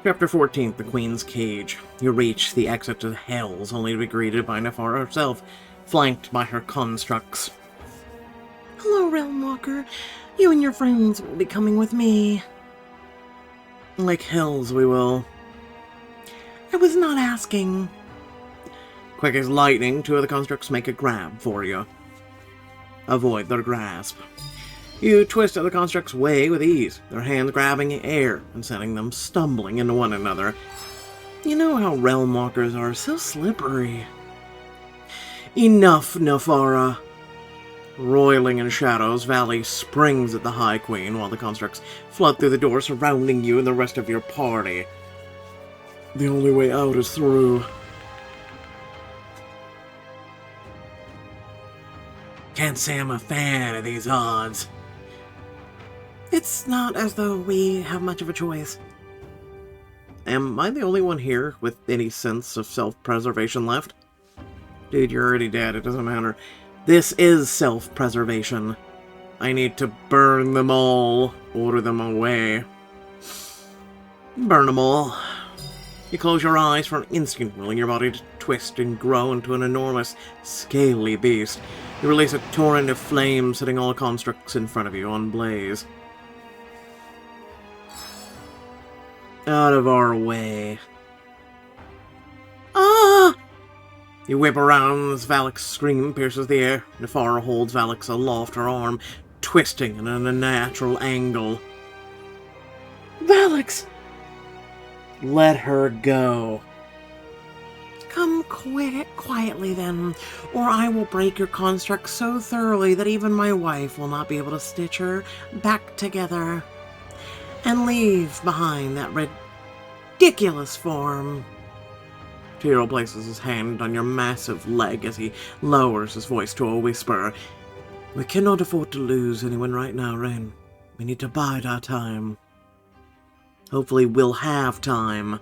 Chapter 14, The Queen's Cage. You reach the exit to the Hells, only to be greeted by Nefara herself, flanked by her constructs. Hello, Realm Walker. You and your friends will be coming with me. Like hells we will. I was not asking. Quick as lightning, two of the constructs make a grab for you. Avoid their grasp. You twist out the construct's way with ease, their hands grabbing air and sending them stumbling into one another. You know how Realm Walkers are so slippery. Enough, Nefara. Roiling in shadows, Valley springs at the High Queen while the constructs flood through the door surrounding you and the rest of your party. The only way out is through. Can't say I'm a fan of these odds. It's not as though we have much of a choice. Am I the only one here with any sense of self-preservation left? Dude, you're already dead, it doesn't matter. This is self-preservation. I need to burn them all. Order them away. Burn them all. You close your eyes for an instant, willing your body to twist and grow into an enormous, scaly beast. You release a torrent of flames, setting all constructs in front of you on blaze. Out of our way. Ah! You whip around as Valak's scream pierces the air. Nefara holds Valak aloft, her arm twisting in an unnatural angle. Valak! Let her go. Come quietly then, or I will break your construct so thoroughly that even my wife will not be able to stitch her back together. And leave behind that ridiculous form. Tyrell places his hand on your massive leg as he lowers his voice to a whisper. We cannot afford to lose anyone right now, Rain. We need to bide our time. Hopefully we'll have time.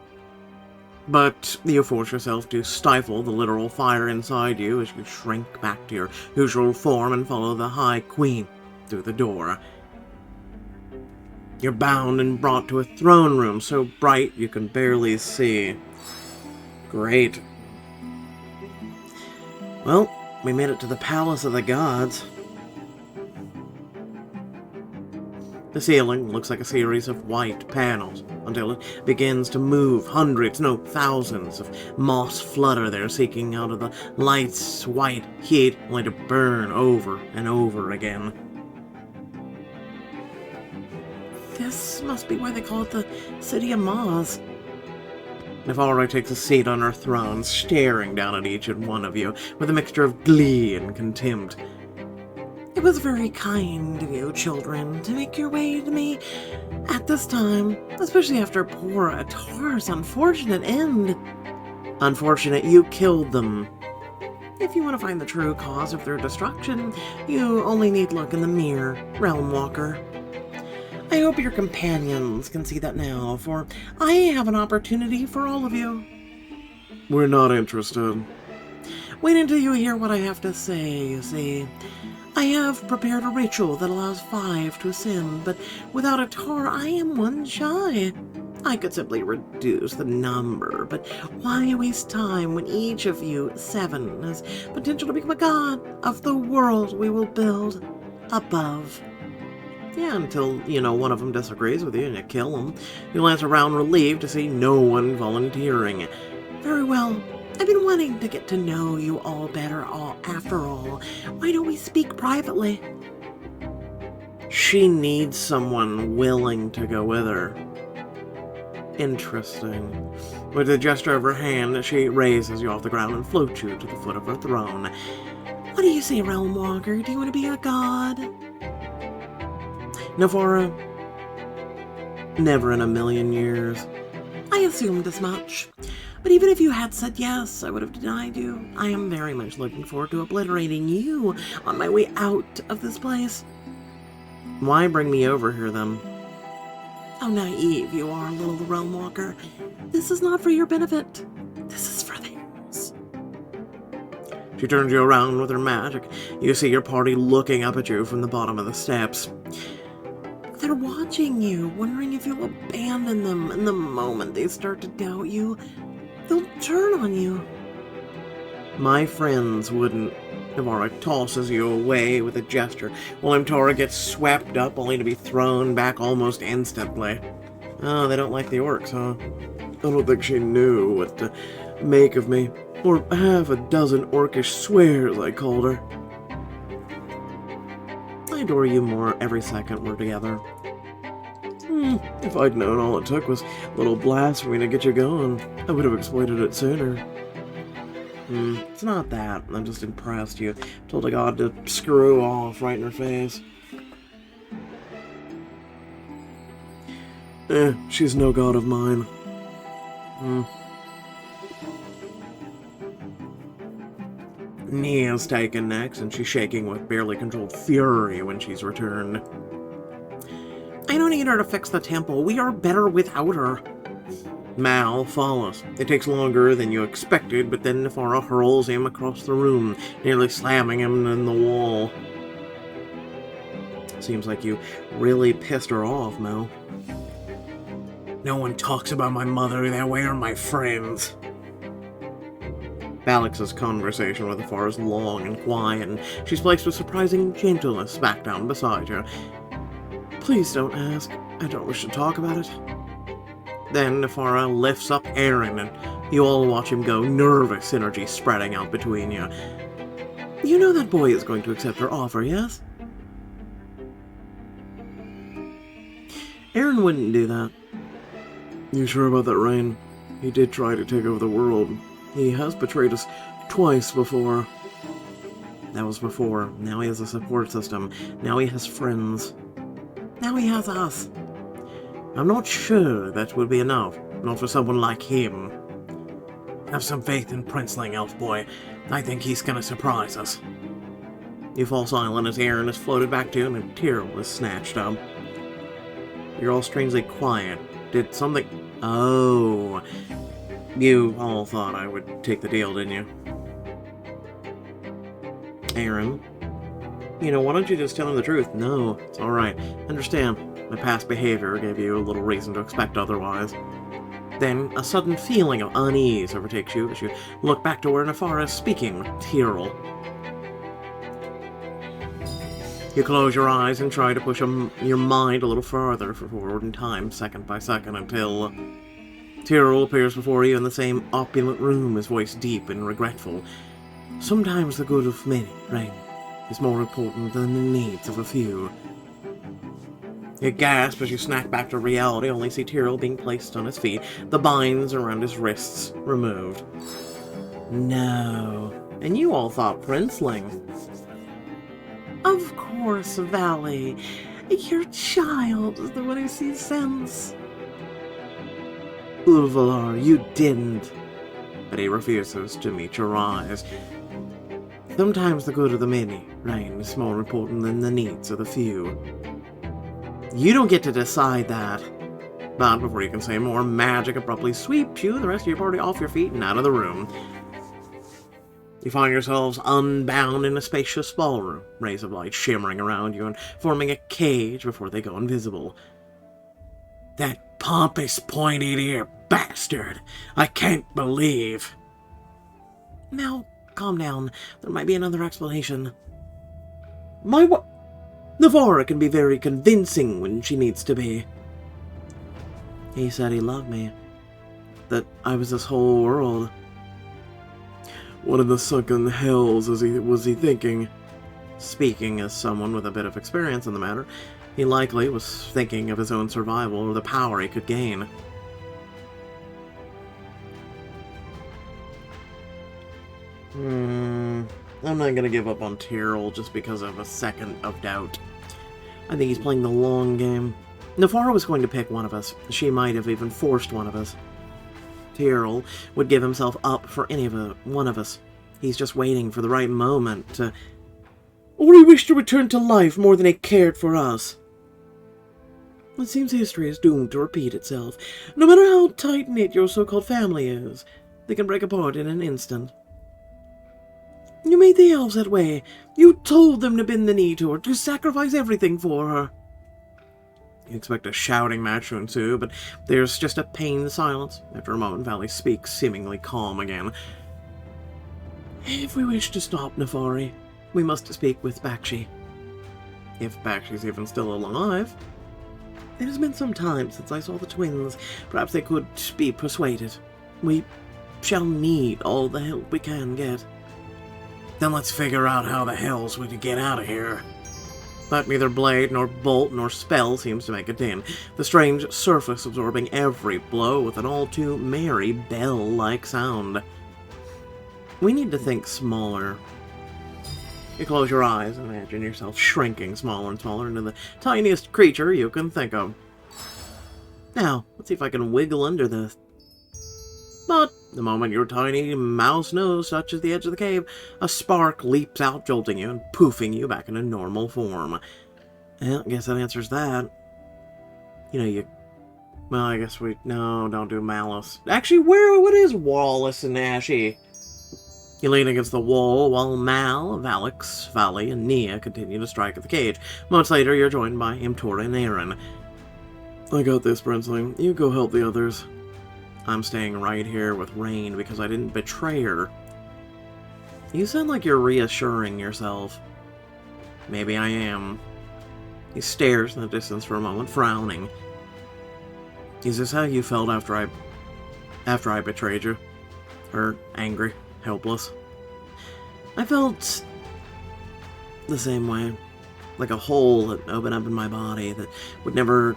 But you force yourself to stifle the literal fire inside you as you shrink back to your usual form and follow the High Queen through the door. You're bound and brought to a throne room so bright you can barely see. Great. Well, we made it to the Palace of the Gods. The ceiling looks like a series of white panels until it begins to move. Hundreds, no, thousands of moths flutter there, seeking out of the light's white heat, only to burn over and over again. This must be why they call it the City of Moths. Nefara takes a seat on her throne, staring down at each and one of you with a mixture of glee and contempt. It was very kind of you, children, to make your way to me at this time, especially after poor Atar's unfortunate end. Unfortunate you killed them. If you want to find the true cause of their destruction, you only need look in the mirror, Realm Walker. I hope your companions can see that now, for I have an opportunity for all of you. We're not interested. Wait until you hear what I have to say, you see. I have prepared a ritual that allows 5 to ascend, but without Atar, I am 1 shy. I could simply reduce the number, but why waste time when each of you, 7, has potential to become a god of the world we will build above? Yeah, until, one of them disagrees with you and you kill them. You'll answer around relieved to see no one volunteering. Very well. I've been wanting to get to know you all better after all. Why don't we speak privately? She needs someone willing to go with her. Interesting. With a gesture of her hand, she raises you off the ground and floats you to the foot of her throne. What do you say, Realm Walker? Do you want to be a god? Nefara, never in a million years. I assumed as much. But even if you had said yes, I would have denied you. I am very much looking forward to obliterating you on my way out of this place. Why bring me over here, then? How naive you are, little Realm Walker. This is not for your benefit. This is for theirs. She turns you around with her magic. You see your party looking up at you from the bottom of the steps. They're watching watching you, wondering if you'll abandon them, and the moment they start to doubt you, they'll turn on you. My friends wouldn't. Navara tosses you away with a gesture, while Imtara gets swept up only to be thrown back almost instantly. Oh, they don't like the orcs, huh? I don't think she knew what to make of me, or half a dozen orcish swears I called her. I adore you more every second we're together. If I'd known all it took was a little blasphemy to get you going, I would have exploited it sooner. It's not that. I'm just impressed. You told a god to screw off right in her face. She's no god of mine. Nia's taken next, and she's shaking with barely controlled fury when she's returned. I don't need her to fix the temple. We are better without her. Mal follows. It takes longer than you expected, but then Nefara hurls him across the room, nearly slamming him in the wall. Seems like you really pissed her off, Mal. No one talks about my mother that way or my friends. Alex's conversation with Nefara is long and quiet, and she's placed with surprising gentleness back down beside her. Please don't ask. I don't wish to talk about it. Then Nefara lifts up Aaron, and you all watch him go, nervous energy spreading out between you. You know that boy is going to accept her offer, yes? Aaron wouldn't do that. You sure about that, Rain? He did try to take over the world. He has betrayed us twice before. That was before. Now he has a support system. Now he has friends. Now he has us. I'm not sure that will be enough, not for someone like him. Have some faith in Princeling, elf boy. I think he's gonna surprise us. You fall silent as Aaron is floated back to him and Tyrell is snatched up. You're all strangely quiet. Did something... Oh. You all thought I would take the deal, didn't you? Aaron? You know, why don't you just tell him the truth? No, it's alright. Understand. My past behavior gave you a little reason to expect otherwise. Then, a sudden feeling of unease overtakes you as you look back to where Nefara is speaking with Tyrell. You close your eyes and try to push your mind a little farther forward in time, second by second, until... Tyrell appears before you in the same opulent room, his voice deep and regretful. Sometimes the good of many, Rain, is more important than the needs of a few. You gasp as you snack back to reality, only see Tyrell being placed on his feet, the binds around his wrists removed. No. And you all thought Princeling. Of course, Valley. Your child is the one who sees sense. Ulvalar, you didn't. But he refuses to meet your eyes. Sometimes the good of the many, Rain, is more important than the needs of the few. You don't get to decide that. But before you can say more, magic abruptly sweeps you, the rest of your party off your feet and out of the room. You find yourselves unbound in a spacious ballroom, rays of light shimmering around you and forming a cage before they go invisible. That pompous, pointy-eared bastard! I can't believe... Mal, calm down. There might be another explanation. My what? Nefara can be very convincing when she needs to be. He said he loved me. That I was this whole world. What in the sunken hells was he thinking? Speaking as someone with a bit of experience in the matter, he likely was thinking of his own survival or the power he could gain. I'm not gonna give up on Tyrell just because of a second of doubt. I think he's playing the long game. Nefara was going to pick one of us. She might have even forced one of us. Tyrell would give himself up for one of us. He's just waiting for the right moment to... Or he wished to return to life more than he cared for us. It seems history is doomed to repeat itself. No matter how tight-knit your so-called family is, they can break apart in an instant. You made the elves that way. You told them to bend the knee to her, to sacrifice everything for her. You expect a shouting match to ensue, but there's just a pained silence. After a moment, Valley speaks, seemingly calm again. If we wish to stop Nefari, we must speak with Bakshi. If Bakshi's even still alive. It has been some time since I saw the twins. Perhaps they could be persuaded. We shall need all the help we can get. Then let's figure out how the hells we could get out of here. But neither blade, nor bolt, nor spell seems to make a din, the strange surface absorbing every blow with an all-too merry bell-like sound. We need to think smaller. You close your eyes and imagine yourself shrinking smaller and smaller into the tiniest creature you can think of. Now, let's see if I can wiggle under this. But the moment your tiny mouse nose touches the edge of the cave, a spark leaps out, jolting you and poofing you back into normal form. Well, I guess that answers that. Well, I guess no, don't do malice. Actually, what is Wallace and Ashy? You lean against the wall while Mal, Valix, Valley, and Nia continue to strike at the cage. Moments later, you're joined by Imtora and Aaron. I got this, Princeling. You go help the others. I'm staying right here with Rain because I didn't betray her. You sound like you're reassuring yourself. Maybe I am. He stares in the distance for a moment, frowning. Is this how you felt after I betrayed you? Hurt, angry, helpless? I felt the same way. Like a hole that opened up in my body that would never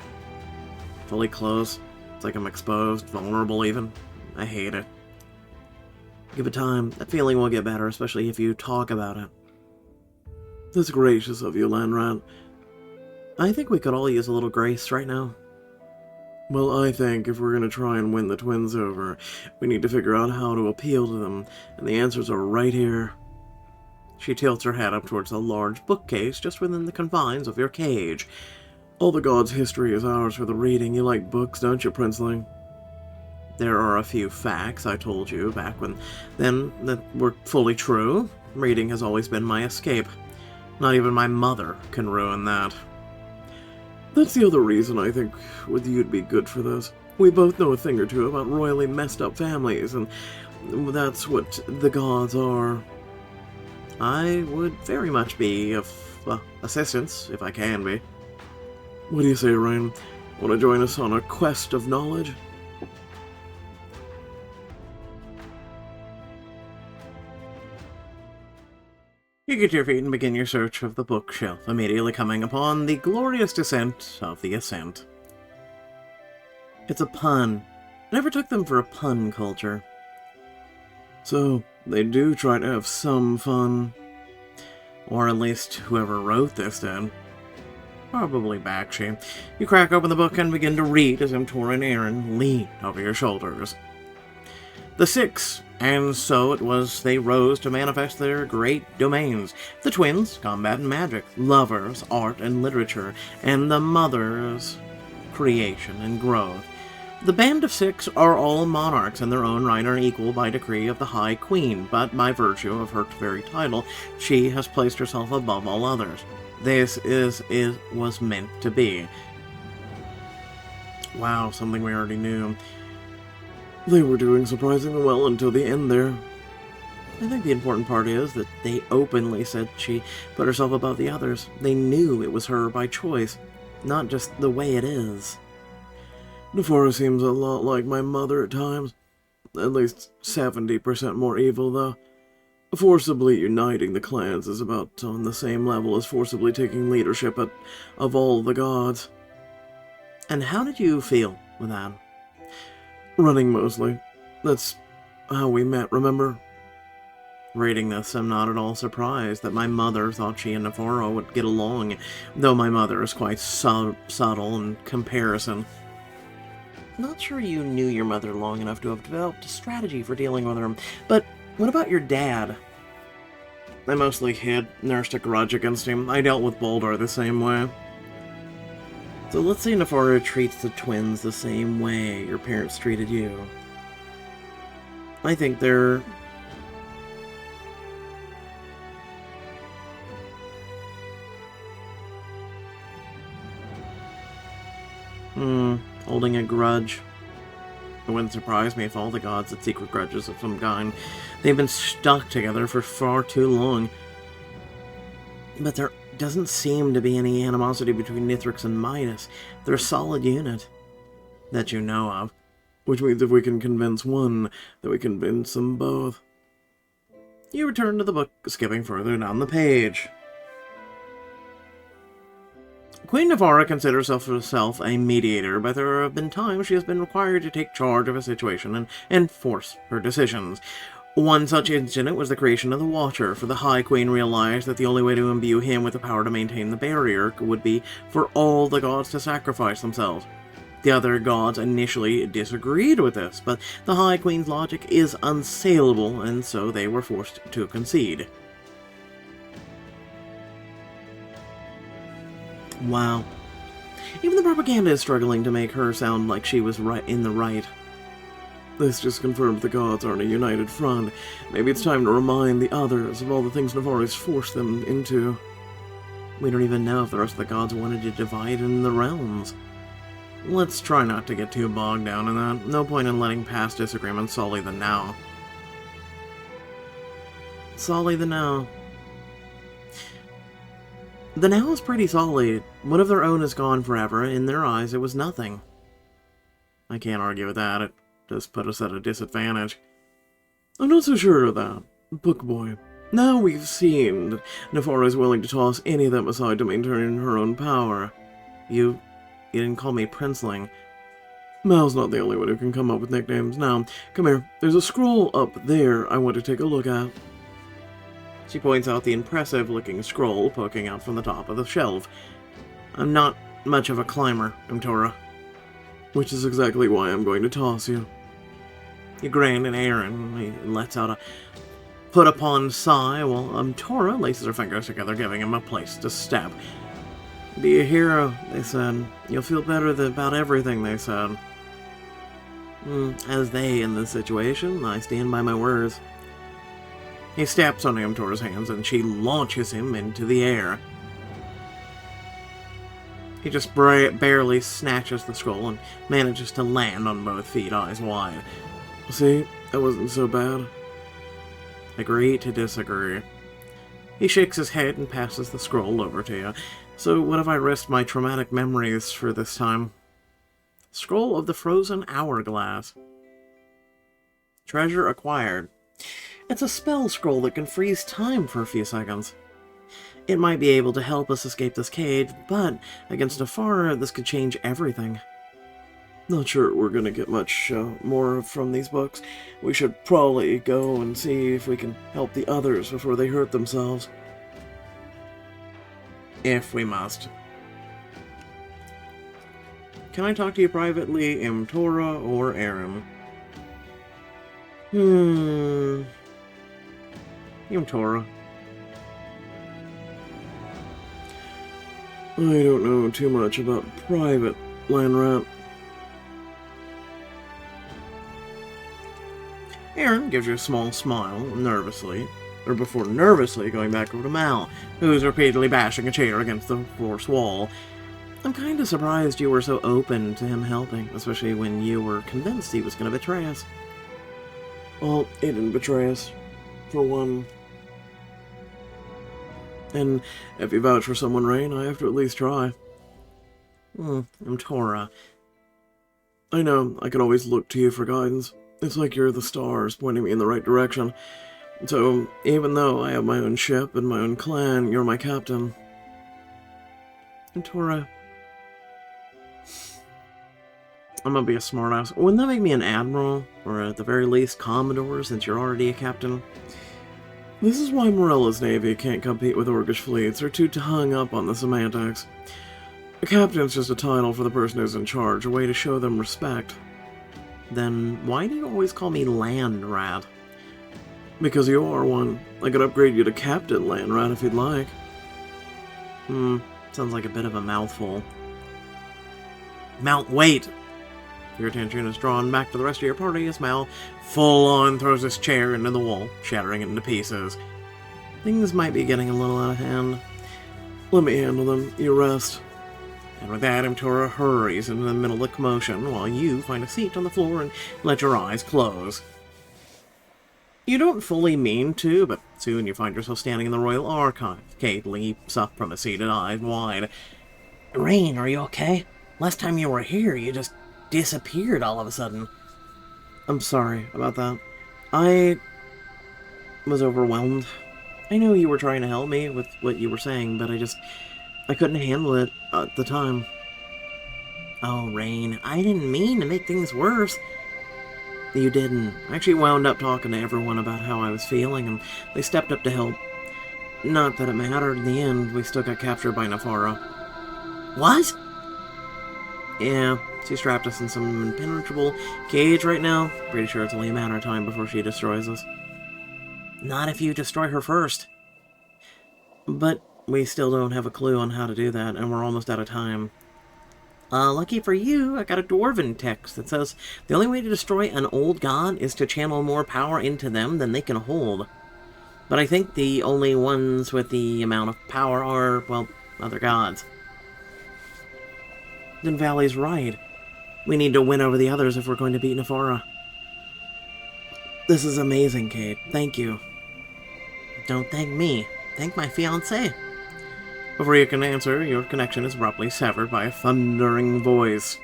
fully close. It's like I'm exposed, vulnerable even. I hate it. Give it time. That feeling will get better, especially if you talk about it. That's gracious of you, Lanrat. I think we could all use a little grace right now. Well, I think if we're going to try and win the twins over, we need to figure out how to appeal to them, and the answers are right here. She tilts her head up towards the large bookcase just within the confines of your cage. All the gods' history is ours for the reading. You like books, don't you, Princeling? There are a few facts I told you back then that were fully true. Reading has always been my escape. Not even my mother can ruin that. That's the other reason I think with you'd be good for this. We both know a thing or two about royally messed up families, and that's what the gods are. I would very much be of assistance, if I can be. What do you say, Rain? Want to join us on a quest of knowledge? You get to your feet and begin your search of the bookshelf, immediately coming upon the glorious descent of the Ascent. It's a pun. I never took them for a pun culture. So, they do try to have some fun. Or at least whoever wrote this did. Probably Bakshi. You crack open the book and begin to read as Imtora and Aaron lean over your shoulders. The six, and so it was they rose to manifest their great domains. The twins, combat and magic, lovers, art and literature, and the mothers, creation and growth. The band of six are all monarchs in their own right and equal by decree of the High Queen, but by virtue of her very title, she has placed herself above all others. This was meant to be. Wow, something we already knew. They were doing surprisingly well until the end there. I think the important part is that they openly said she put herself above the others. They knew it was her by choice, not just the way it is. Nefara seems a lot like my mother at times. At least 70% more evil, though. Forcibly uniting the clans is about on the same level as forcibly taking leadership of all the gods. And how did you feel with that? Running mostly. That's how we met, remember? Reading this, I'm not at all surprised that my mother thought she and Nefara would get along, though my mother is quite subtle in comparison. Not sure you knew your mother long enough to have developed a strategy for dealing with her, but what about your dad? I mostly hid, nursed a grudge against him. I dealt with Baldar the same way. So let's say Nefara treats the twins the same way your parents treated you. I think they're... holding a grudge. It wouldn't surprise me if all the gods had secret grudges of some kind. They've been stuck together for far too long. But there doesn't seem to be any animosity between Nithrix and Midas. They're a solid unit. That you know of. Which means if we can convince one, then we convince them both. You return to the book, skipping further down the page. Queen Navara considers herself a mediator, but there have been times she has been required to take charge of a situation and enforce her decisions. One such incident was the creation of the Watcher, for the High Queen realized that the only way to imbue him with the power to maintain the barrier would be for all the gods to sacrifice themselves. The other gods initially disagreed with this, but the High Queen's logic is unassailable, and so they were forced to concede. Wow. Even the propaganda is struggling to make her sound like she was right in the right. This just confirms the gods aren't a united front. Maybe it's time to remind the others of all the things Navara's forced them into. We don't even know if the rest of the gods wanted to divide in the realms. Let's try not to get too bogged down in that. No point in letting past disagreements sully the now. Sully the now. The now is pretty solid. One of their own is gone forever. In their eyes, it was nothing. I can't argue with that. It just put us at a disadvantage. I'm not so sure of that, Book Boy. Now we've seen that Navara is willing to toss any of them aside to maintain her own power. You didn't call me Princeling. Mal's not the only one who can come up with nicknames. Now, come here. There's a scroll up there I want to take a look at. She points out the impressive-looking scroll poking out from the top of the shelf. I'm not much of a climber, Umtora. Which is exactly why I'm going to toss you. You grin at Aaron. He lets out a put-upon sigh while Umtora laces her fingers together, giving him a place to step. Be a hero, they said. You'll feel better about everything, they said. As they in this situation, I stand by my words. He steps on Umtora's hands and she launches him into the air. He just barely snatches the scroll and manages to land on both feet, eyes wide. See, that wasn't so bad. Agree to disagree. He shakes his head and passes the scroll over to you. So what if I risked my traumatic memories for this time? Scroll of the Frozen Hourglass. Treasure acquired. It's a spell scroll that can freeze time for a few seconds. It might be able to help us escape this cage, but against Navara, this could change everything. Not sure we're gonna get much more from these books. We should probably go and see if we can help the others before they hurt themselves. If we must. Can I talk to you privately, Umtora or Aram? Umtora. I don't know too much about private, Landrat. Aaron gives you a small smile, nervously, or before nervously going back over to Mal, who's repeatedly bashing a chair against the force wall. I'm kind of surprised you were so open to him helping, especially when you were convinced he was going to betray us. Well, he didn't betray us, for one. And if you vouch for someone, Rain, I have to at least try. Umtora. I know, I can always look to you for guidance. It's like you're the stars pointing me in the right direction. So, even though I have my own ship and my own clan, you're my captain. Umtora. I'm gonna be a smartass. Wouldn't that make me an admiral? Or at the very least, commodore, since you're already a captain? This is why Morella's navy can't compete with Orcish fleets. They're too hung up on the semantics. A captain's just a title for the person who's in charge, a way to show them respect. Then why do you always call me Landrat? Because you are one. I could upgrade you to Captain Landrat if you'd like. Sounds like a bit of a mouthful. Wait! Your attention is drawn back to the rest of your party as Mal full-on throws his chair into the wall, shattering it into pieces. Things might be getting a little out of hand. Let me handle them. You rest. And with that, Imtura hurries into the middle of the commotion while you find a seat on the floor and let your eyes close. You don't fully mean to, but soon you find yourself standing in the Royal Archive. Kate leaps up from a seated, eyes wide. Rain, are you okay? Last time you were here, you just disappeared all of a sudden. I'm sorry about that. I was overwhelmed. I know you were trying to help me with what you were saying, but I couldn't handle it at the time. Oh, Rain, I didn't mean to make things worse. You didn't. I actually wound up talking to everyone about how I was feeling, and they stepped up to help. Not that it mattered in the end, we still got captured by Nefara. What? Yeah, she strapped us in some impenetrable cage right now. Pretty sure it's only a matter of time before she destroys us. Not if you destroy her first. But we still don't have a clue on how to do that, and we're almost out of time. Lucky for you, I got a dwarven text that says the only way to destroy an old god is to channel more power into them than they can hold. But I think the only ones with the amount of power are, well, other gods. Then Valley's right. We need to win over the others if we're going to beat Nefara. This is amazing, Kate. Thank you. Don't thank me. Thank my fiancé. Before you can answer, your connection is abruptly severed by a thundering voice.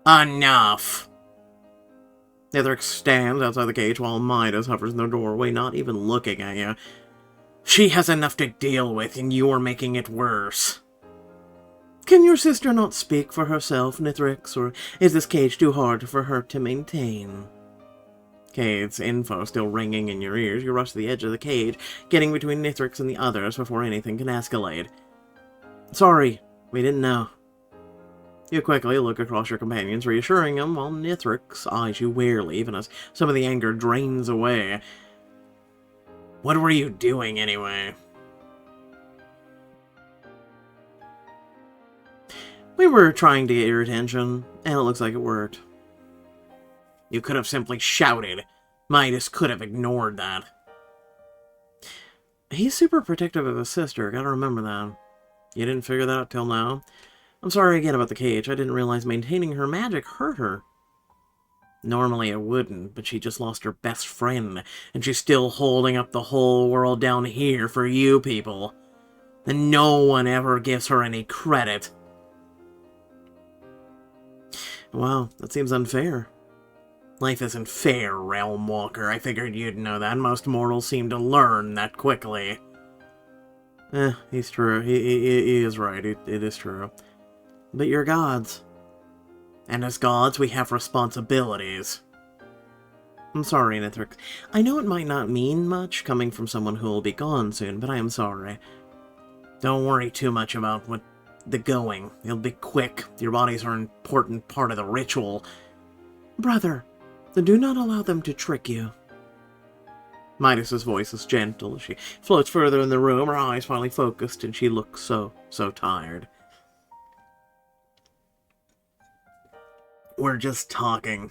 Enough! Nithric stands outside the cage while Midas hovers in the doorway, not even looking at you. She has enough to deal with, and you're making it worse. Can your sister not speak for herself, Nithrix, or is this cage too hard for her to maintain? Kate's info still ringing in your ears, you rush to the edge of the cage, getting between Nithrix and the others before anything can escalate. Sorry, we didn't know. You quickly look across your companions, reassuring them, while Nithrix eyes you warily, even as some of the anger drains away. What were you doing, anyway? We were trying to get your attention, and it looks like it worked. You could have simply shouted. Midas could have ignored that. He's super protective of his sister, gotta remember that. You didn't figure that out till now? I'm sorry again about the cage, I didn't realize maintaining her magic hurt her. Normally it wouldn't, but she just lost her best friend, and she's still holding up the whole world down here for you people. And no one ever gives her any credit. Wow, that seems unfair. Life isn't fair, Realm Walker. I figured you'd know that. Most mortals seem to learn that quickly. He's true. He is right. It is true. But you're gods. And as gods, we have responsibilities. I'm sorry, Nithrix. I know it might not mean much coming from someone who will be gone soon, but I am sorry. Don't worry too much about the going. It'll be quick. Your bodies are an important part of the ritual. Brother, do not allow them to trick you. Midas's voice is gentle as she floats further in the room, her eyes finally focused, and she looks so tired. We're just talking.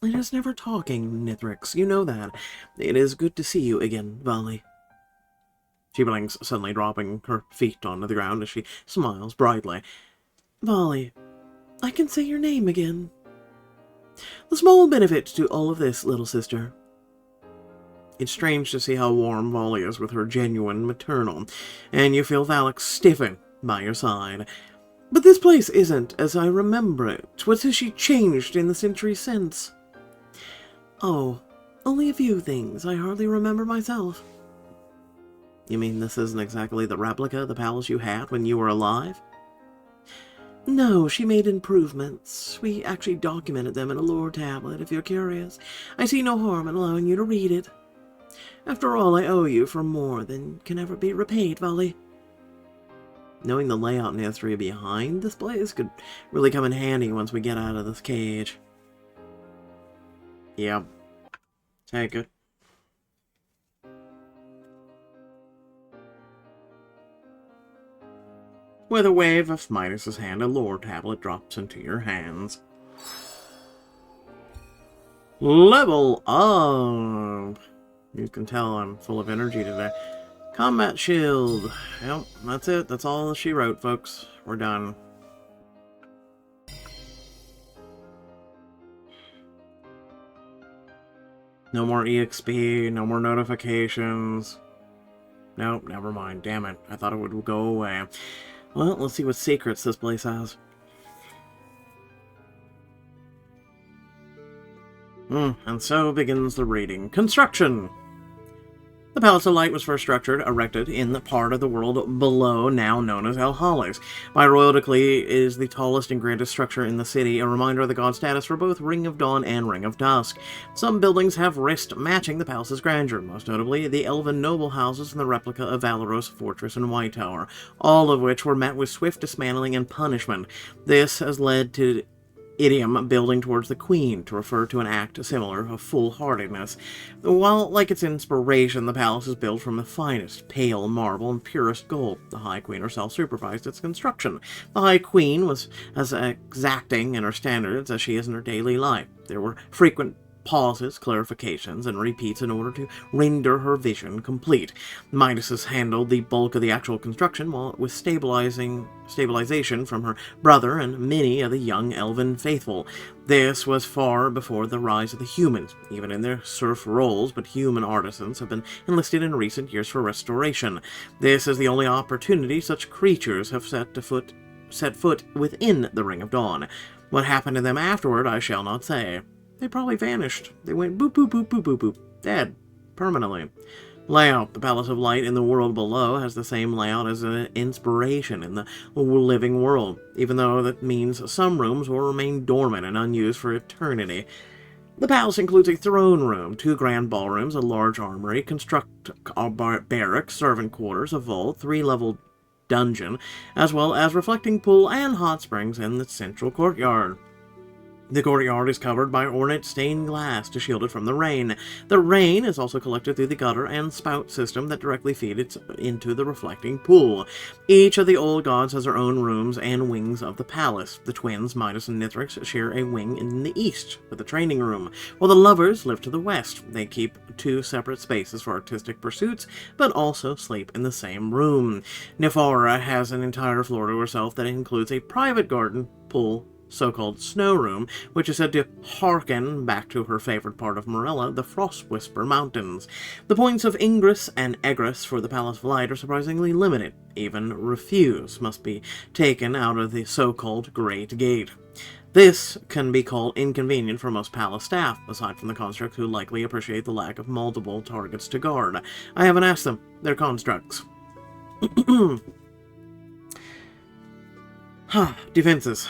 It is never talking, Nithrix. You know that. It is good to see you again, Vali. She blinks, suddenly dropping her feet onto the ground as she smiles brightly. Vali, I can say your name again. The small benefit to all of this, little sister. It's strange to see how warm Vali is with her genuine maternal, and you feel Valak stiffen by your side. But this place isn't as I remember it. What has she changed in the century since? Oh, only a few things. I hardly remember myself. You mean this isn't exactly the replica of the palace you had when you were alive? No, she made improvements. We actually documented them in a lore tablet, if you're curious. I see no harm in allowing you to read it. After all, I owe you for more than can ever be repaid, Vali. Knowing the layout and history behind this place could really come in handy once we get out of this cage. Yep. Take it. With a wave of Midas's hand, a lore tablet drops into your hands. Level up! You can tell I'm full of energy today. Combat shield. Yep, that's it. That's all she wrote, folks. We're done. No more EXP, no more notifications. Nope, never mind. Damn it. I thought it would go away. Well, let's see what secrets this place has. And so begins the reading. Construction! The Palace of Light was first erected in the part of the world below, now known as El Halles. By royal decree, it is the tallest and grandest structure in the city, a reminder of the god status for both Ring of Dawn and Ring of Dusk. Some buildings have wrist matching the palace's grandeur, most notably the elven noble houses and the replica of Valeros Fortress and White Tower, all of which were met with swift dismantling and punishment. This has led to idiom building towards the Queen to refer to an act similar of foolhardiness. While, like its inspiration, the palace is built from the finest pale marble and purest gold, the High Queen herself supervised its construction. The High Queen was as exacting in her standards as she is in her daily life. There were frequent pauses, clarifications, and repeats in order to render her vision complete. Midas handled the bulk of the actual construction, while with stabilization from her brother and many of the young elven faithful. This was far before the rise of the humans, even in their serf roles, but human artisans have been enlisted in recent years for restoration. This is the only opportunity such creatures have set foot within the Ring of Dawn. What happened to them afterward, I shall not say. They probably vanished. They went boop, boop, boop, boop, boop, boop. Dead. Permanently. Layout. The Palace of Light in the world below has the same layout as an inspiration in the living world, even though that means some rooms will remain dormant and unused for eternity. The palace includes a throne room, 2 grand ballrooms, a large armory, barracks, servant quarters, a vault, 3-level dungeon, as well as reflecting pool and hot springs in the central courtyard. The courtyard is covered by ornate stained glass to shield it from the rain. The rain is also collected through the gutter and spout system that directly feed it into the reflecting pool. Each of the old gods has their own rooms and wings of the palace. The twins, Midas and Nithrix, share a wing in the east, with a training room, while the lovers live to the west. They keep 2 separate spaces for artistic pursuits, but also sleep in the same room. Nephara has an entire floor to herself that includes a private garden, pool, so-called snow room, which is said to harken back to her favorite part of Morella, the Frost Whisper Mountains. The points of ingress and egress for the Palace of Light are surprisingly limited. Even refuse must be taken out of the so-called Great Gate. This can be called inconvenient for most palace staff, aside from the constructs who likely appreciate the lack of multiple targets to guard. I haven't asked them. They're constructs. Defenses.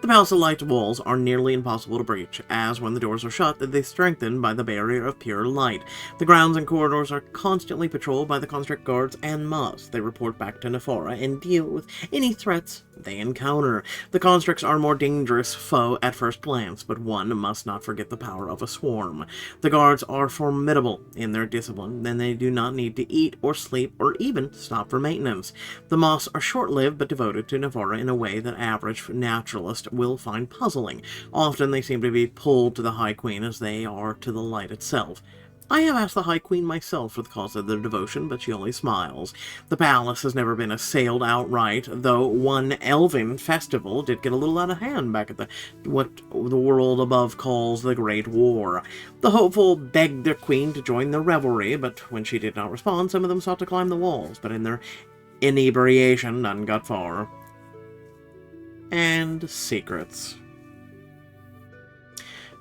The Palace of Light's walls are nearly impossible to breach, as when the doors are shut, they strengthened by the barrier of pure light. The grounds and corridors are constantly patrolled by the construct guards and mobs. They report back to Nephara and deal with any threats they encounter. The constructs are a more dangerous foe at first glance, but one must not forget the power of a swarm. The guards are formidable in their discipline, and they do not need to eat or sleep or even stop for maintenance. The moths are short-lived but devoted to Nephara in a way that average naturalist will find puzzling. Often they seem to be pulled to the High Queen as they are to the light itself. I have asked the High Queen myself for the cause of their devotion, but she only smiles. The palace has never been assailed outright, though one elven festival did get a little out of hand back at what the world above calls the Great War. The hopeful begged their queen to join the revelry, but when she did not respond, some of them sought to climb the walls, but in their inebriation, none got far. And secrets.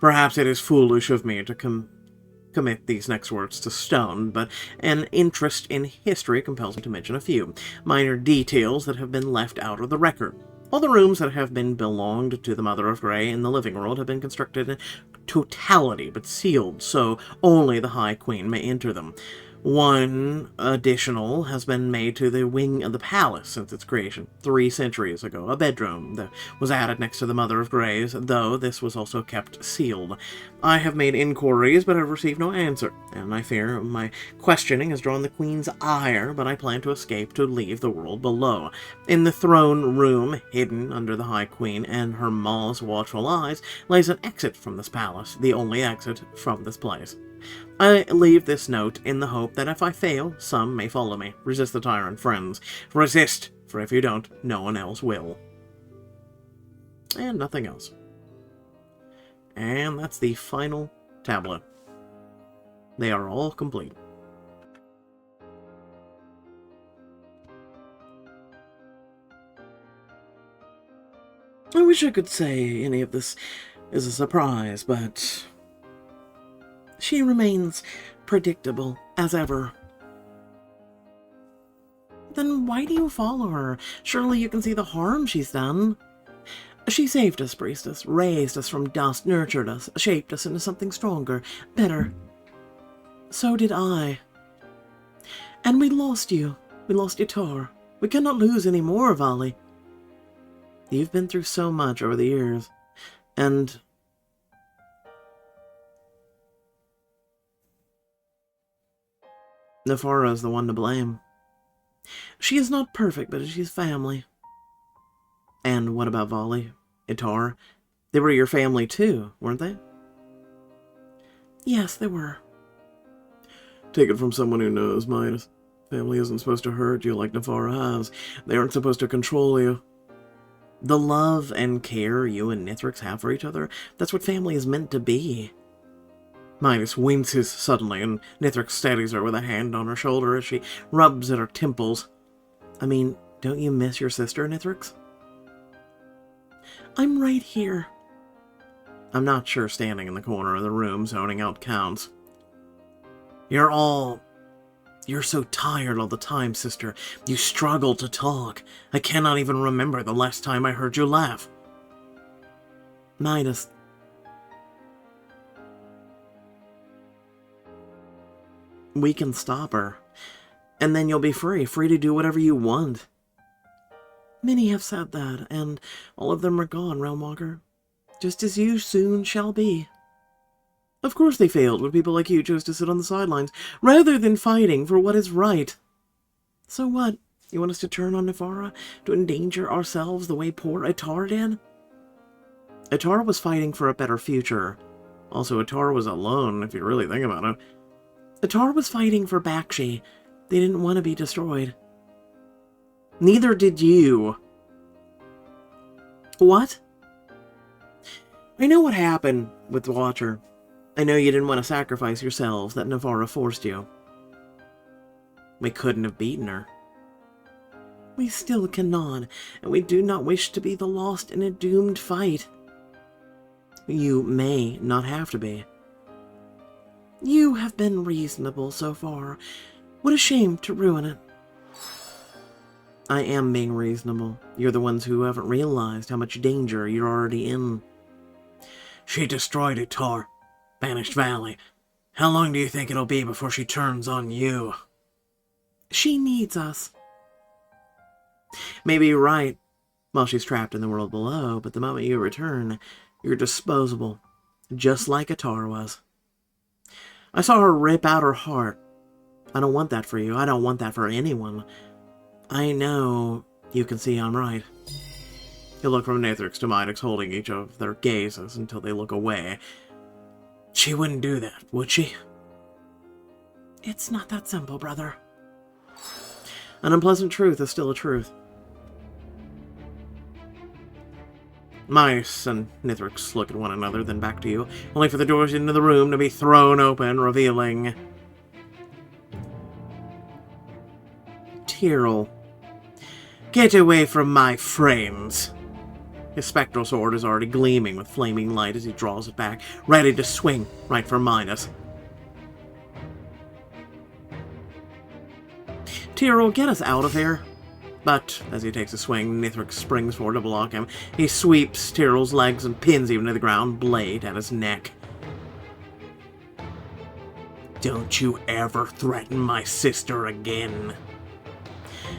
Perhaps it is foolish of me to commit these next words to stone, but an interest in history compels me to mention a few minor details that have been left out of the record. All the rooms that have belonged to the Mother of Grey in the living world have been constructed in totality, but sealed, so only the High Queen may enter them. One additional has been made to the wing of the palace since its creation 3 centuries ago, a bedroom that was added next to the Mother of Grey's, though this was also kept sealed. I have made inquiries, but have received no answer, and I fear my questioning has drawn the Queen's ire, but I plan to escape to leave the world below. In the throne room, hidden under the High Queen and her maw's watchful eyes, lays an exit from this palace, the only exit from this place. I leave this note in the hope that if I fail, some may follow me. Resist the tyrant, friends. Resist, for if you don't, no one else will. And nothing else. And that's the final tablet. They are all complete. I wish I could say any of this is a surprise, but she remains predictable as ever. Then why do you follow her? Surely you can see the harm she's done. She saved us, priestess, raised us from dust, nurtured us, shaped us into something stronger, better. So did I. And we lost you. We lost Itar. We cannot lose any more, Vali. You've been through so much over the years, and Nefara is the one to blame. She is not perfect, but she's family. And what about Vali? Itar? They were your family too, weren't they? Yes, they were. Take it from someone who knows, Midas. Family isn't supposed to hurt you like Nefara has. They aren't supposed to control you. The love and care you and Nithrix have for each other, that's what family is meant to be. Midas winces suddenly, and Nithrix steadies her with a hand on her shoulder as she rubs at her temples. I mean, don't you miss your sister, Nithrix? I'm right here. I'm not sure standing in the corner of the room zoning out counts. You're so tired all the time, sister. You struggle to talk. I cannot even remember the last time I heard you laugh. Midas. We can stop her. And then you'll be free to do whatever you want. Many have said that, and all of them are gone, Realmwalker. Just as you soon shall be. Of course they failed when people like you chose to sit on the sidelines, rather than fighting for what is right. So what? You want us to turn on Nefara? To endanger ourselves the way poor Itar did? Itar was fighting for a better future. Also, Itar was alone, if you really think about it. Itar was fighting for Bakshi. They didn't want to be destroyed. Neither did you. What? I know what happened with the Watcher. I know you didn't want to sacrifice yourselves, that Nefara forced you. We couldn't have beaten her. We still cannot, and we do not wish to be the lost in a doomed fight. You may not have to be. You have been reasonable so far. What a shame to ruin it. I am being reasonable. You're the ones who haven't realized how much danger you're already in. She destroyed Itar. Banished Valley. How long do you think it'll be before she turns on you? She needs us. Maybe you're right. Well, she's trapped in the world below, but the moment you return, you're disposable. Just like Itar was. I saw her rip out her heart. I don't want that for you. I don't want that for anyone. I know you can see I'm right. You look from Nithrix to Midas, holding each of their gazes until they look away. She wouldn't do that, would she? It's not that simple, brother. An unpleasant truth is still a truth. Mice and Nithrix look at one another, then back to you, only for the doors into the room to be thrown open, revealing Tyrell. Get away from my frames! His spectral sword is already gleaming with flaming light as he draws it back, ready to swing right for Midas. Tyrell, get us out of here. But, as he takes a swing, Nithrix springs forward to block him. He sweeps Tyrell's legs and pins him to the ground, blade at his neck. Don't you ever threaten my sister again.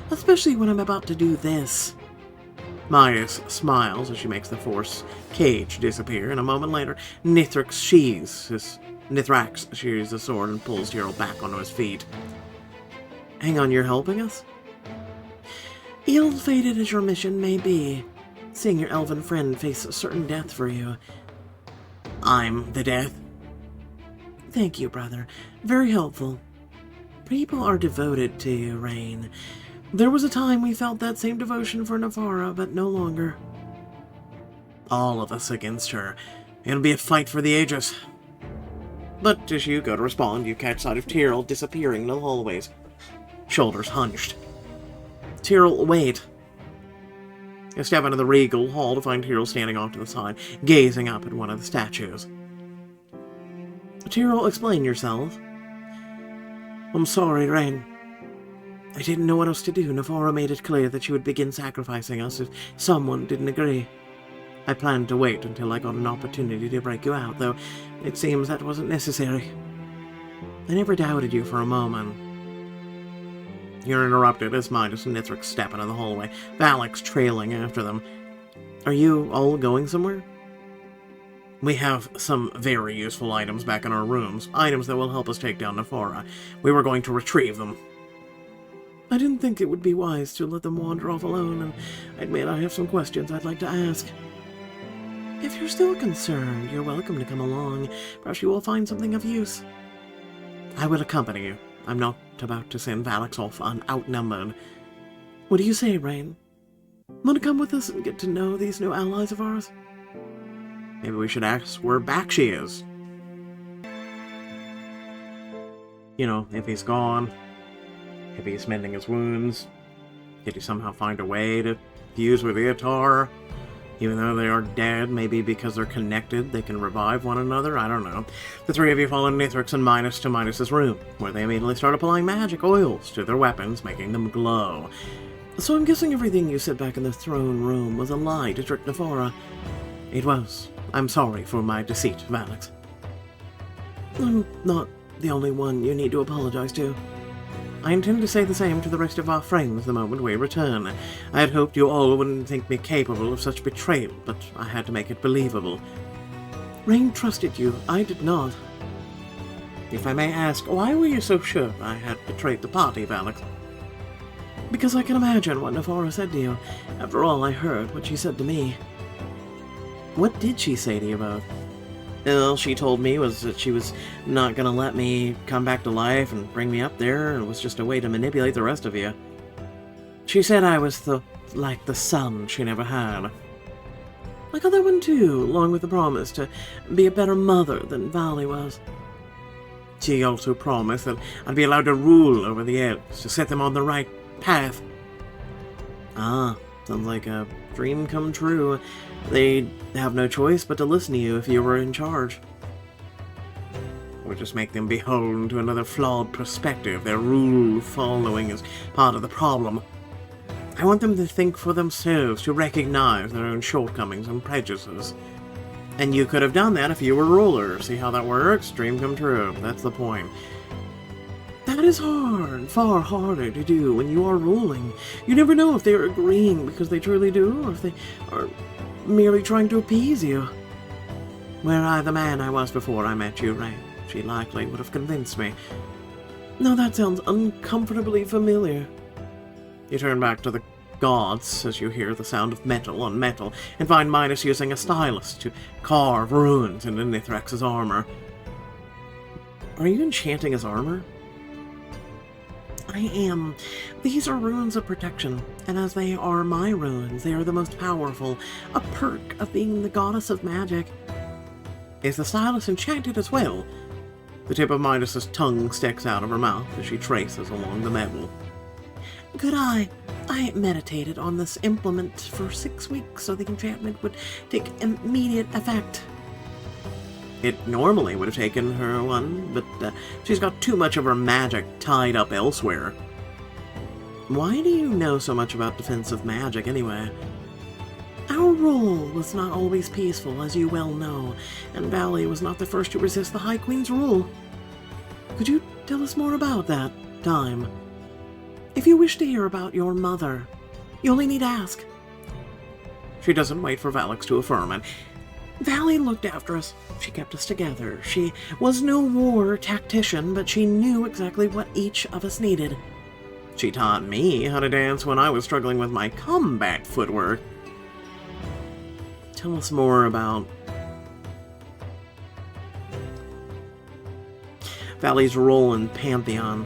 Especially when I'm about to do this. Midas smiles as she makes the Force cage disappear, and a moment later, Nithrax sheathes the sword and pulls Tyrell back onto his feet. Hang on, you're helping us? Ill-fated as your mission may be, seeing your elven friend face certain death for you. I'm the death? Thank you, brother. Very helpful. People are devoted to you, Rain. There was a time we felt that same devotion for Navara, but no longer. All of us against her. It'll be a fight for the ages. But as you go to respond, you catch sight of Tyrrell disappearing in the hallways. Shoulders hunched. Tyrrell, wait. You step into the regal hall to find Tyrrell standing off to the side, gazing up at one of the statues. Tyrrell, explain yourself. I'm sorry, Rain. I didn't know what else to do. Navara made it clear that she would begin sacrificing us if someone didn't agree. I planned to wait until I got an opportunity to break you out, though it seems that wasn't necessary. I never doubted you for a moment. You're interrupted as Midas and Nithric step into the hallway, Valix trailing after them. Are you all going somewhere? We have some very useful items back in our rooms, items that will help us take down Navara. We were going to retrieve them. I didn't think it would be wise to let them wander off alone, and I admit I have some questions I'd like to ask. If you're still concerned, you're welcome to come along. Perhaps you will find something of use. I will accompany you. I'm not about to send Valix off outnumbered. What do you say, Rain? Want to come with us and get to know these new allies of ours? Maybe we should ask where Bakshi is. You know, if he's gone, if he's mending his wounds, did he somehow find a way to fuse with Eotar? Even though they are dead, maybe because they're connected, they can revive one another? I don't know. The three of you follow Nithrix and Midas to Midas's room, where they immediately start applying magic oils to their weapons, making them glow. So I'm guessing everything you said back in the throne room was a lie to trick Navara. It was. I'm sorry for my deceit, Valix. I'm not the only one you need to apologize to. I intend to say the same to the rest of our friends the moment we return. I had hoped you all wouldn't think me capable of such betrayal, but I had to make it believable. Rain trusted you. I did not. If I may ask, why were you so sure I had betrayed the party, Valix? Because I can imagine what Navara said to you. After all, I heard what she said to me. What did she say to you both? All she told me was that she was not going to let me come back to life and bring me up there. It was just a way to manipulate the rest of you. She said I was like the son she never had. I got that one too, along with the promise to be a better mother than Valley was. She also promised that I'd be allowed to rule over the elves, to set them on the right path. Ah, sounds like a dream come true. They'd have no choice but to listen to you if you were in charge. It would just make them beholden to another flawed perspective. Their rule following is part of the problem. I want them to think for themselves, to recognize their own shortcomings and prejudices. And you could have done that if you were ruler. See how that works? Dream come true. That's the point. That is hard, far harder to do when you are ruling. You never know if they are agreeing because they truly do, or if they are merely trying to appease you. Were I the man I was before I met you, Ray, she likely would have convinced me. Now that sounds uncomfortably familiar. You turn back to the gods as you hear the sound of metal on metal, and find Midas using a stylus to carve runes into Nithrex's armor. Are you enchanting his armor? I am. These are runes of protection, and as they are my runes, they are the most powerful, a perk of being the goddess of magic. Is the stylus enchanted as well? The tip of Midas's tongue sticks out of her mouth as she traces along the metal. Good eye. I meditated on this implement for 6 weeks so the enchantment would take immediate effect. It normally would have taken her one, but she's got too much of her magic tied up elsewhere. Why do you know so much about defensive magic, anyway? Our rule was not always peaceful, as you well know, and Valley was not the first to resist the High Queen's rule. Could you tell us more about that time? If you wish to hear about your mother, you only need ask. She doesn't wait for Valix to affirm it. Valley looked after us. She kept us together. She was no war tactician, but she knew exactly what each of us needed. She taught me how to dance when I was struggling with my combat footwork. Tell us more about... Valley's role in Pantheon.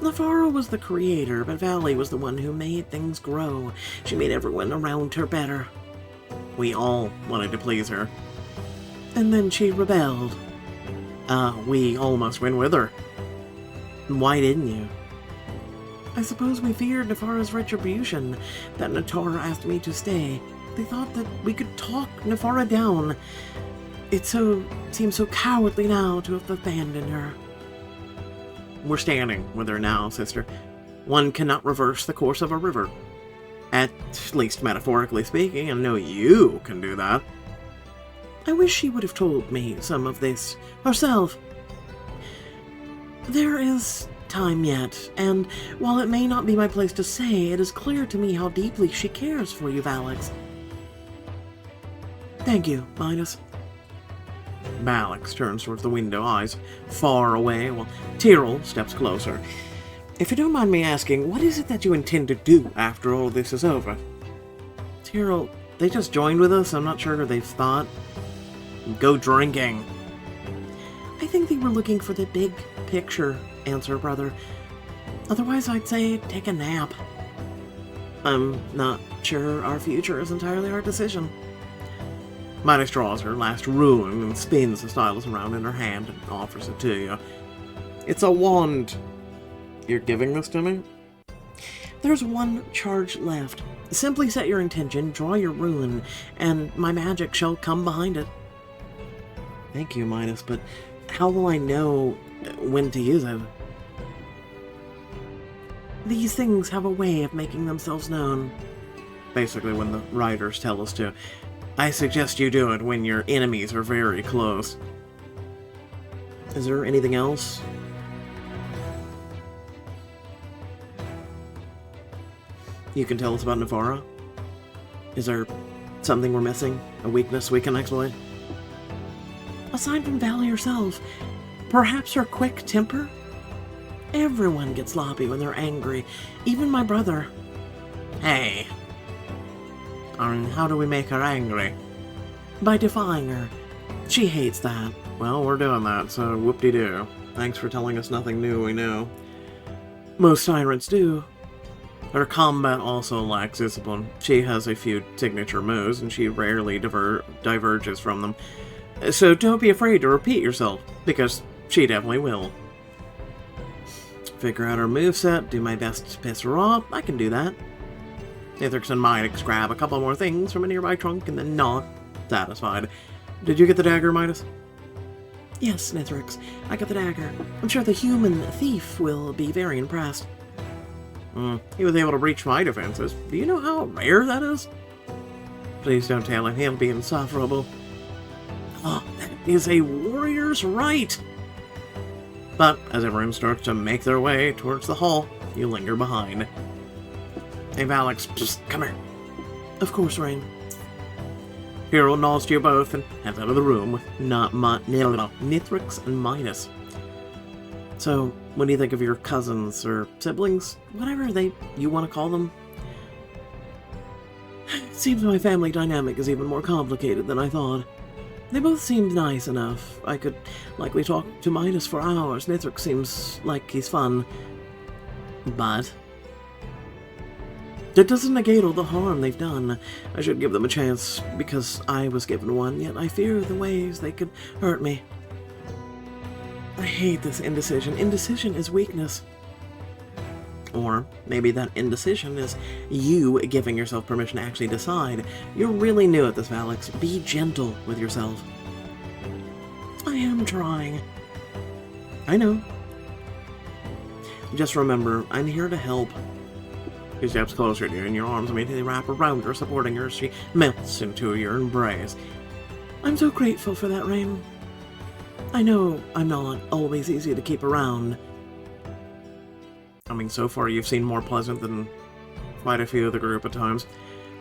Nefara was the creator, but Valley was the one who made things grow. She made everyone around her better. We all wanted to please her. And then she rebelled. We almost went with her. Why didn't you? I suppose we feared Nefara's retribution, that Natara asked me to stay. They thought that we could talk Nefara down. It seems so cowardly now to have abandoned her. We're standing with her now, sister. One cannot reverse the course of a river. At least metaphorically speaking, and I know you can do that. I wish she would have told me some of this herself. There is time yet, and while it may not be my place to say, it is clear to me how deeply she cares for you, Valix. Thank you, Midas. Valix turns towards the window, eyes far away, while Tyrrell steps closer. If you don't mind me asking, what is it that you intend to do after all this is over? Tyrrell, they just joined with us. I'm not sure they've thought. Go drinking. I think they were looking for the big picture, answer brother. Otherwise, I'd say take a nap. I'm not sure our future is entirely our decision. Midas draws her last rune and spins the stylus around in her hand and offers it to you. It's a wand. You're giving this to me? There's one charge left. Simply set your intention, draw your rune, and my magic shall come behind it. Thank you, Midas, but how will I know when to use it? These things have a way of making themselves known. Basically, when the writers tell us to. I suggest you do it when your enemies are very close. Is there anything else? You can tell us about Nefara? Is there something we're missing? A weakness we can exploit? Aside from Valley herself, perhaps her quick temper? Everyone gets sloppy when they're angry, even my brother. Hey. How do we make her angry? By defying her. She hates that. Well, we're doing that, so whoop-de-doo. Thanks for telling us nothing new we know. Most tyrants do. Her combat also lacks discipline. She has a few signature moves, and she rarely diverges from them. So don't be afraid to repeat yourself, because she definitely will. Figure out her moveset, do my best to piss her off. I can do that. Nithrix and Midas grab a couple more things from a nearby trunk and then nod, satisfied. Did you get the dagger, Midas? Yes, Nithrix. I got the dagger. I'm sure the human thief will be very impressed. He was able to breach my defenses. Do you know how rare that is? Please don't tell him he'll be insufferable. Oh, that is a warrior's right. But as everyone starts to make their way towards the hall, you linger behind. Hey, Valix, just come here. Of course, Rain. Hero nods to you both and heads out of the room with Nithrix and Midas. So, what do you think of your cousins or siblings? Whatever you want to call them? It seems my family dynamic is even more complicated than I thought. They both seemed nice enough. I could likely talk to Midas for hours. Nithrix seems like he's fun. But that doesn't negate all the harm they've done. I should give them a chance, because I was given one, yet I fear the ways they could hurt me. I hate this indecision. Indecision is weakness. Or maybe that indecision is you giving yourself permission to actually decide. You're really new at this, Valix. Be gentle with yourself. I am trying. I know. Just remember, I'm here to help. She steps closer to you, and your arms immediately wrap around her, supporting her as she melts into your embrace. I'm so grateful for that, Rain. I know I'm not always easy to keep around. I mean, so far you've seemed more pleasant than quite a few of the group at times.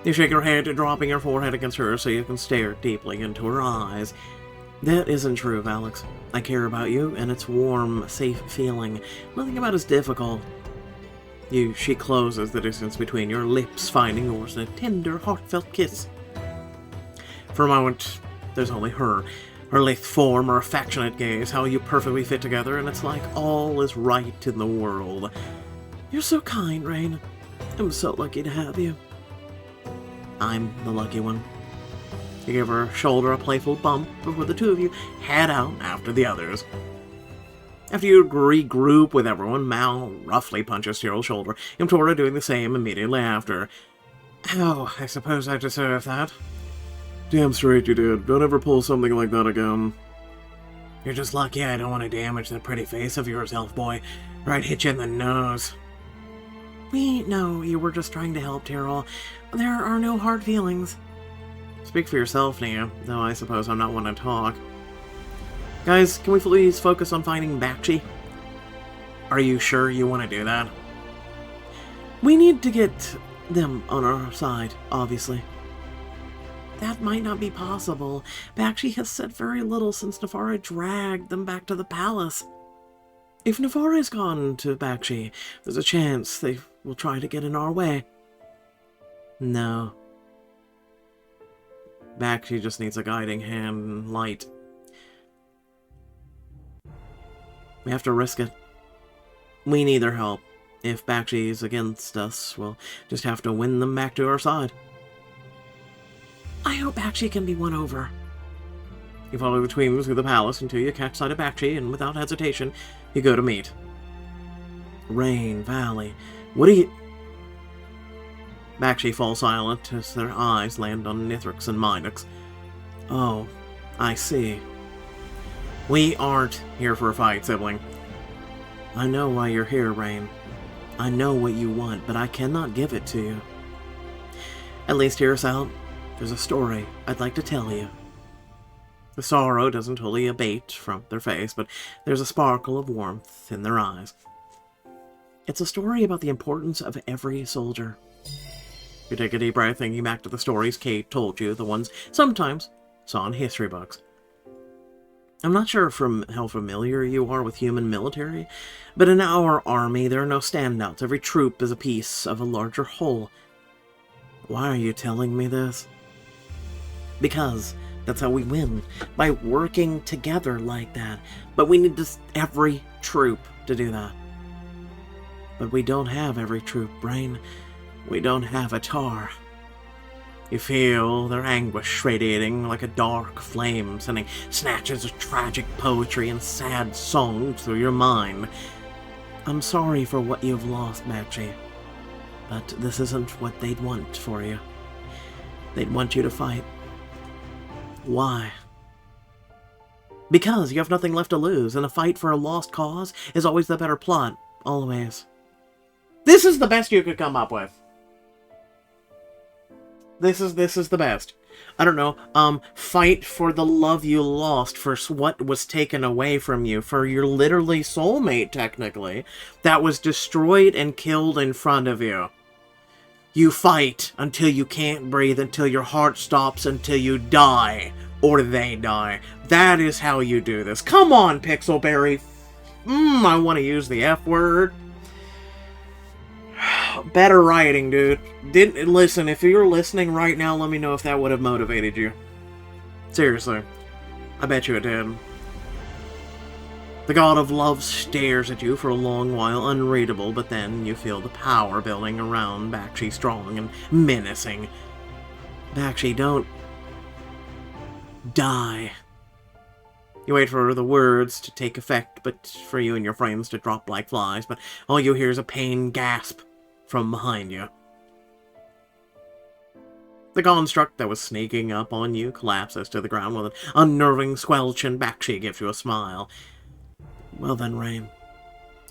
You shake your head, dropping your forehead against hers so you can stare deeply into her eyes. That isn't true, Valix. I care about you, and it's warm, safe feeling. Nothing about it's difficult. She closes the distance between your lips, finding yours in a tender, heartfelt kiss. For a moment, there's only her. Her lithe form, her affectionate gaze, how you perfectly fit together, and it's like all is right in the world. You're so kind, Rain. I'm so lucky to have you. I'm the lucky one. You give her shoulder a playful bump before the two of you head out after the others. After you regroup with everyone, Mal roughly punches Cyril's shoulder, Imtora doing the same immediately after. Oh, I suppose I deserve that. Damn straight you did. Don't ever pull something like that again. You're just lucky I don't want to damage that pretty face of yours, elf boy, or I'd hit you in the nose. We know you were just trying to help, Tyrell. There are no hard feelings. Speak for yourself, Nia, though I suppose I'm not one to talk. Guys, can we please focus on finding Bakshi? Are you sure you want to do that? We need to get them on our side, obviously. That might not be possible. Bakshi has said very little since Nefara dragged them back to the palace. If Nefara's gone to Bakshi, there's a chance they will try to get in our way. No. Bakshi just needs a guiding hand and light. We have to risk it. We need their help. If Bakshi's against us, we'll just have to win them back to our side. I hope Bakshi can be won over. You follow the twins through the palace until you catch sight of Bakshi, and without hesitation, you go to meet. Rain, Valley, what do you... Bakshi falls silent as their eyes land on Nithrix and Minix. Oh, I see. We aren't here for a fight, sibling. I know why you're here, Rain. I know what you want, but I cannot give it to you. At least hear us out. There's a story I'd like to tell you. The sorrow doesn't totally abate from their face, but there's a sparkle of warmth in their eyes. It's a story about the importance of every soldier. You take a deep breath, thinking back to the stories Kate told you, the ones sometimes saw in history books. I'm not sure from how familiar you are with human military, but in our army there are no standouts. Every troop is a piece of a larger whole. Why are you telling me this? Because that's how we win, by working together like that. But we need every troop to do that. But we don't have every troop, Brain. We don't have a tar. You feel their anguish radiating like a dark flame, sending snatches of tragic poetry and sad songs through your mind. I'm sorry for what you've lost, Bakshi, but this isn't what they'd want for you. They'd want you to fight. Why? Because you have nothing left to lose, and a fight for a lost cause is always the better plot. Always. This is the best you could come up with. This is the best. I don't know, fight for the love you lost, for what was taken away from you, for your literally soulmate, technically, that was destroyed and killed in front of you. You fight until you can't breathe, until your heart stops, until you die, or they die. That is how you do this. Come on, Pixelberry. I want to use the F word. Better writing, dude. Listen, if you're listening right now, let me know if that would have motivated you. Seriously. I bet you it did. The god of love stares at you for a long while, unreadable, but then you feel the power building around Bakshi, strong and menacing. Bakshi, don't die. You wait for the words to take effect, but for you and your friends to drop like flies, but all you hear is a pained gasp from behind you. The construct that was sneaking up on you collapses to the ground with an unnerving squelch, and Bakshi gives you a smile. Well then, Rain,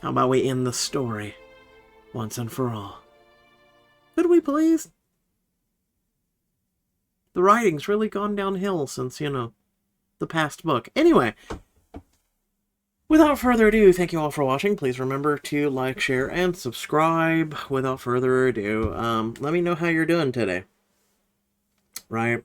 how about we end the story once and for all? Could we please? The writing's really gone downhill since, the past book. Anyway, without further ado, thank you all for watching. Please remember to like, share, and subscribe. Without further ado, let me know how you're doing today. Right?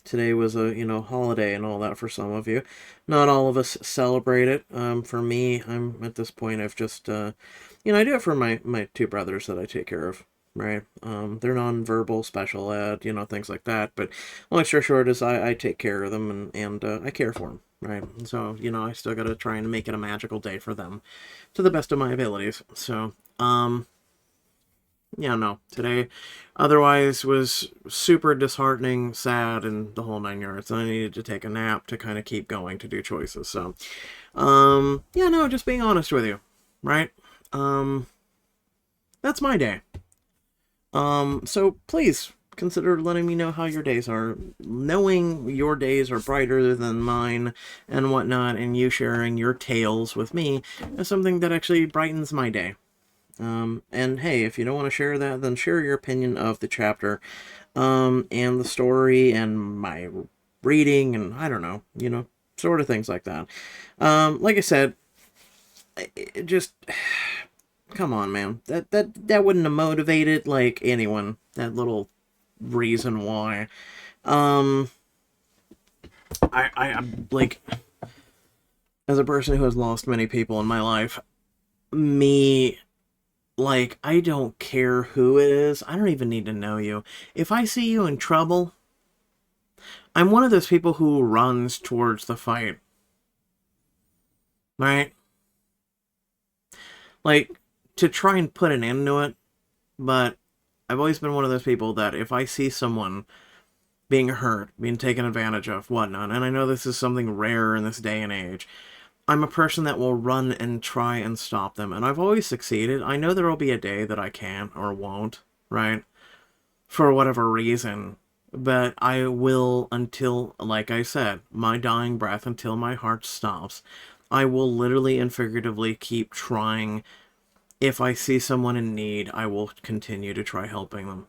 Today was a, holiday and all that for some of you. Not all of us celebrate it. For me, I'm at this point, I've just, I do it for my two brothers that I take care of. right? They're nonverbal special ed, you know, things like that. But long story short is I take care of them and I care for them, right? And so, you know, I still got to try and make it a magical day for them to the best of my abilities. So, yeah, no, today otherwise was super disheartening, sad, and the whole nine yards. I needed to take a nap to kind of keep going to do choices. So, yeah, no, just being honest with you, right? That's my day. So please consider letting me know how your days are. Knowing your days are brighter than mine and whatnot, and you sharing your tales with me is something that actually brightens my day. And hey, if you don't want to share that, then share your opinion of the chapter, and the story and my reading and I don't know, you know, sort of things like that. Like I said, it just come on, man. That wouldn't have motivated like anyone. That little reason why. Um, I'm like, as a person who has lost many people in my life, me, like, I don't care who it is. I don't even need to know you. If I see you in trouble, I'm one of those people who runs towards the fight. Right? Like, to try and put an end to it, but I've always been one of those people that if I see someone being hurt, being taken advantage of, whatnot, and I know this is something rare in this day and age, I'm a person that will run and try and stop them, and I've always succeeded. I know there will be a day that I can't or won't, right? For whatever reason. But I will until, like I said, my dying breath, until my heart stops. I will literally and figuratively keep trying. If I see someone in need, I will continue to try helping them.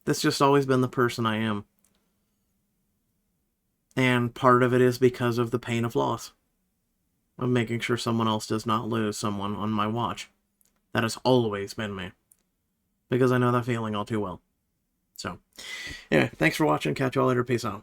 That's just always been the person I am. And part of it is because of the pain of loss. Of making sure someone else does not lose someone on my watch. That has always been me. Because I know that feeling all too well. So, anyway, thanks for watching. Catch y'all later. Peace out.